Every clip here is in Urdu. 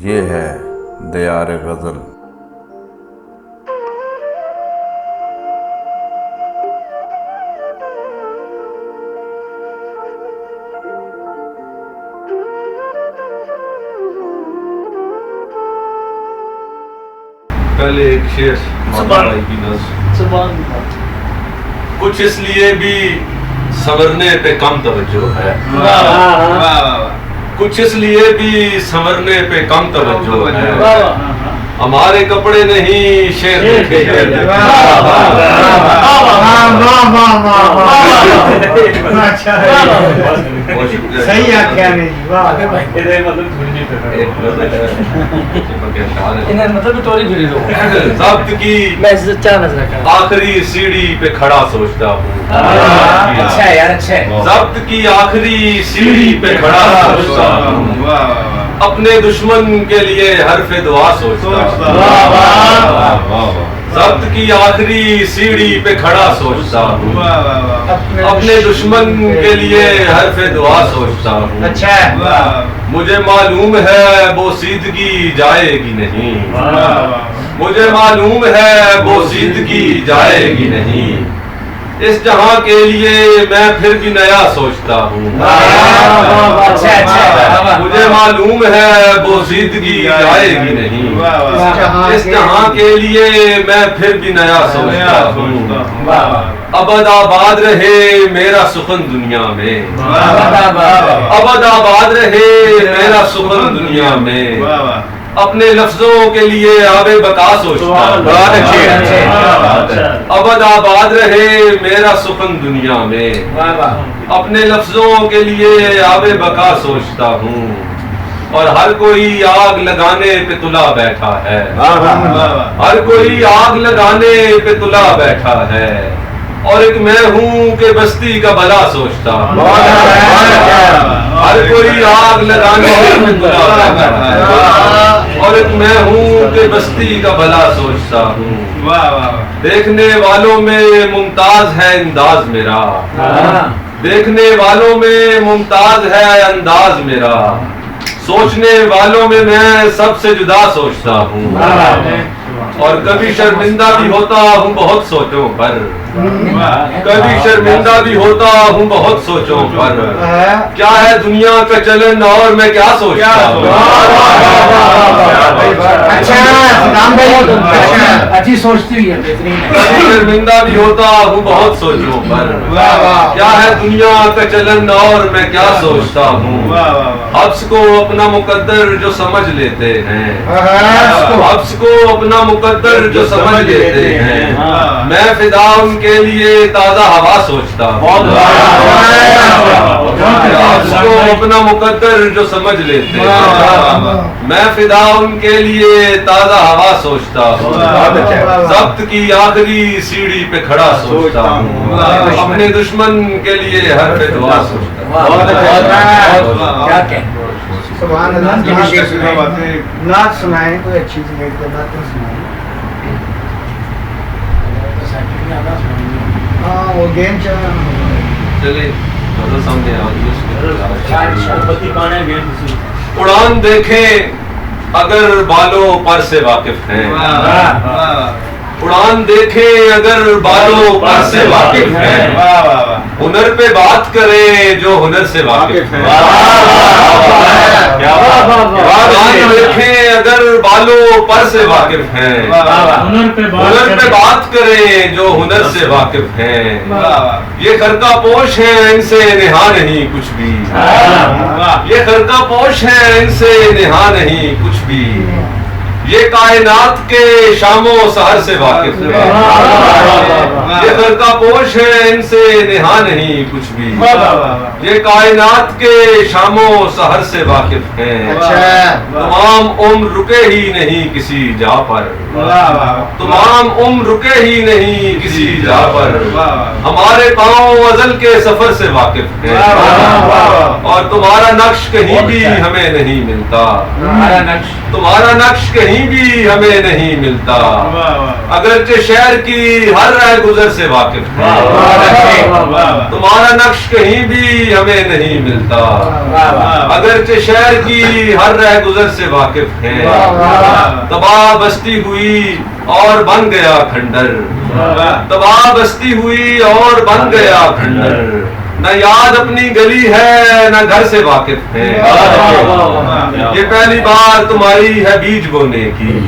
یہ ہے دیار غزل۔ پہلے ایک شعر مولانا بھائی کی نظم۔ کچھ اس لیے بھی سنورنے پہ کم توجہ ہے، کچھ اس لیے بھی سنورنے پہ کم توجہ ہے، ہمارے کپڑے نہیں شیر دیکھے جائے۔ صحیح آخیا نہیں ضبط کی آخری سیڑھی پہ کھڑا سوچتا ہوں، ضبط کی آخری سیڑھی پہ کھڑا سوچتا ہوں، اپنے دشمن کے لیے حرف دعا سوچتا ہوں، ضبط کی آخری سیڑھی پہ کھڑا سوچتا ہوں، اپنے دشمن کے لیے حرف دعا سوچتا ہوں، مجھے معلوم ہے بوسیدگی جائے گی نہیں، مجھے معلوم ہے بوسیدگی جائے گی نہیں، اس جہاں کے لیے میں پھر بھی نیا سوچتا ہوں، مجھے معلوم ہے بوسیدگی جائے گی نہیں، اس جہاں کے لیے میں پھر بھی نیا سوچتا ہوں، ابد آباد رہے میرا سخن دنیا میں، ابد آباد رہے میرا سخن دنیا میں، اپنے لفظوں کے لیے آب بقا سوچتا ہوں، ابد آباد رہے میرا سخن دنیا میں، اپنے لفظوں کے لیے آب بقا سوچتا ہوں، اور ہر کوئی آگ لگانے پہ تلا بیٹھا ہے، ہر کوئی آگ لگانے پہ تلا بیٹھا ہے، اور ایک میں ہوں کہ بستی کا بھلا سوچتا ہوں، ہر کوئی آگ لگانے پہ تلا بیٹھا ہے، اور ایک میں ہوں کہ بستی کا بھلا سوچتا ہوں، دیکھنے والوں میں ممتاز ہے انداز میرا، دیکھنے والوں میں ممتاز ہے انداز میرا، سوچنے والوں میں میں سب سے جدا سوچتا ہوں، اور کبھی شرمندہ بھی ہوتا ہوں بہت سوچوں پر، کبھی شرمندہ بھی ہوتا ہوں بہت سوچوں پر، کیا ہے دنیا کا چلن اور میں کیا سوچتا ہوں، اچھی سوچتی ہوئی ہے، کبھی شرمندہ بھی ہوتا ہوں بہت سوچوں پر، کیا ہے دنیا کا چلن اور میں کیا سوچتا ہوں، حبس کو اپنا مقدر جو سمجھ لیتے ہیں، حبس کو اپنا مقدر جو سمجھ لیتے ہیں، میں فدا ان کے لیے تازہ ہوا سوچتا ہوں، حبس کو اپنا مقدر جو سمجھ لیتے ہیں، میں فدا ان کے لیے تازہ ہوا سوچتا ہوں، ضبط کی آخری سیڑھی پہ کھڑا سوچتا ہوں، اپنے دشمن کے لیے حرف دعا سوچتا ہوں۔ سبحان اللہ۔ نعت سنائیں، کوئی اچھی سی نعت سنائیں۔ ہاں وہ گیم چلے سامنے اڑان دیکھیں اگر بالوں پر سے واقف ہیں، اڑان دیکھیں اگر بالوں پر سے واقف ہیں، ہنر پہ بات کریں جو ہنر سے واقف ہیں، اڑان دیکھیں اگر بالوں پر سے واقف ہیں، ہنر پہ بات کریں جو ہنر سے واقف ہیں، یہ خرقہ پوش ہیں ان سے نہا نہیں کچھ بھی، یہ خرقہ پوش ہیں ان سے نہا نہیں کچھ بھی، یہ کائنات کے شام و سحر سے واقف ہے، یہ خرقہ پوش ہیں ان سے نہا نہیں کچھ بھی، یہ کائنات کے شام و سحر سے واقف ہیں، تمام عمر رکے ہی نہیں کسی جا پر، تمام عمر رکے ہی نہیں کسی جا پر، ہمارے پاؤں ازل کے سفر سے واقف ہیں، اور تمہارا نقش کہیں بھی ہمیں نہیں ملتا، تمہارا نقش کہیں کہیں بھی ہمیں نہیں ملتا، اگرچہ شہر کی ہر رہ گزر سے واقف ہے، تمہارا نقش کہیں بھی ہمیں نہیں ملتا، اگرچہ شہر کی ہر رہ گزر سے واقف ہے، تباہ بستی ہوئی اور بن گیا کھنڈر، تباہ بستی ہوئی اور بن گیا کھنڈر، نہ یاد اپنی گلی ہے نہ گھر سے واقف ہے، یہ پہلی بار تمہاری ہے بیج بونے کی،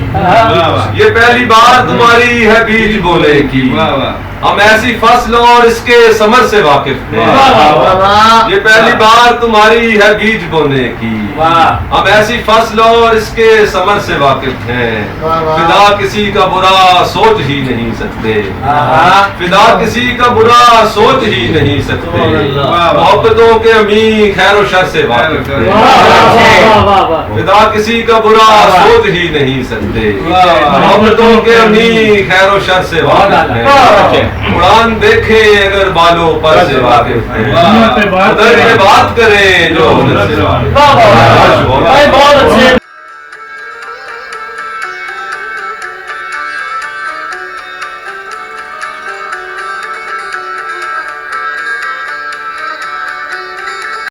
یہ پہلی بار تمہاری ہے بیج بونے کی، ہم ایسی فصل اور اس کے ثمر سے واقف ہیں، یہ پہلی بار تمہاری ہے بیج بونے کی، ہم ایسی فصل اور اس کے ثمر سے واقف ہیں، فدا کسی کا برا سوچ ہی نہیں سکتے، فدا کسی کا برا سوچ ہی نہیں سکتے، محبتوں کے امین خیر و شر سے واقف ہیں، فدا کسی کا برا سوچ ہی نہیں سکتے، محبتوں کے امین خیر و شر سے واقف ہیں، قرآن دیکھے اگر بالوں پر سے واقف ہیں، ادھر میں بات کریں جو سے واقف ہیں۔